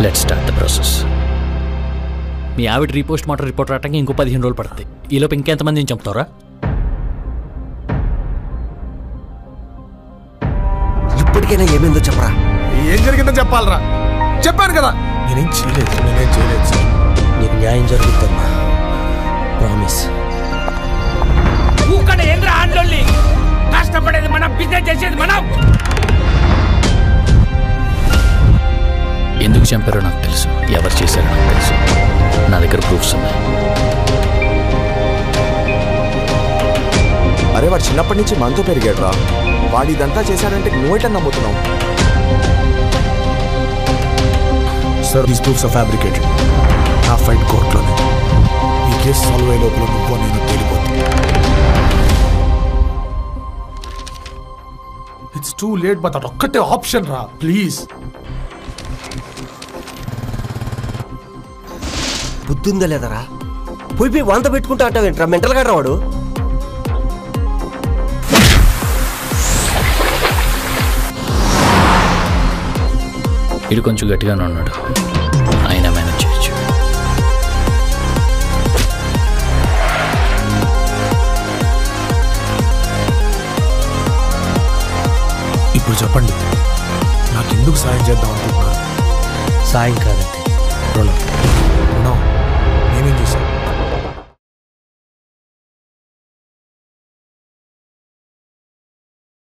Let's start the process. మీ ఆవిడ repost mortem report రావడానికి ఇంకో 15 రోజులు పడుతుంది. ఈలోపు ఇంకెంతమందిని చంపుతారా? ఇప్పటికైనా ఏమైందో చెప్పరా. ఏం జరిగిందో చెప్పాలరా. చెప్పాను కదా నేనేం చేయలేదు సార్. నీకు న్యాయం జరుగుతుందమ్మా, ప్రామిస్. కష్టపడేది మనం, బిజినెస్ చేసేది మనం. ఎందుకు చంపారో నాకు తెలుసు, ఎవరు చేశారో నాకు తెలుసు. నా దగ్గర ప్రూఫ్స్ ఉన్నాయి. అరే వాడు చిన్నప్పటి నుంచి మనతో పెరిగాడు రా. వాడు ఇదంతా చేశాడంటే నువ్వేట నమ్ముతున్నావు? Sir these proofs are fabricated. నా ఫైట్ కోర్టులోనే. ఈ కేసు సాల్వ్ అయ్యే లోపల నువ్వు నేను తేలిపోతుంది. ఇట్స్ టూ లేట్, బట్ అదొక్కటే ఆప్షన్ రా ప్లీజ్. బుద్ధుందా లేదరా? పోయి వంద పెట్టుకుంటా అంటావేంట్రా మెంటల్ గా రావాడు. ఇది కొంచెం గట్టిగానే ఉన్నాడు, ఆయన మేనేజ్ చేయొచ్చు. ఇప్పుడు చెప్పండి, నాకెందుకు సాయం చేద్దాం అనుకుంటున్నారు? సాయం కాదండి, రుణం.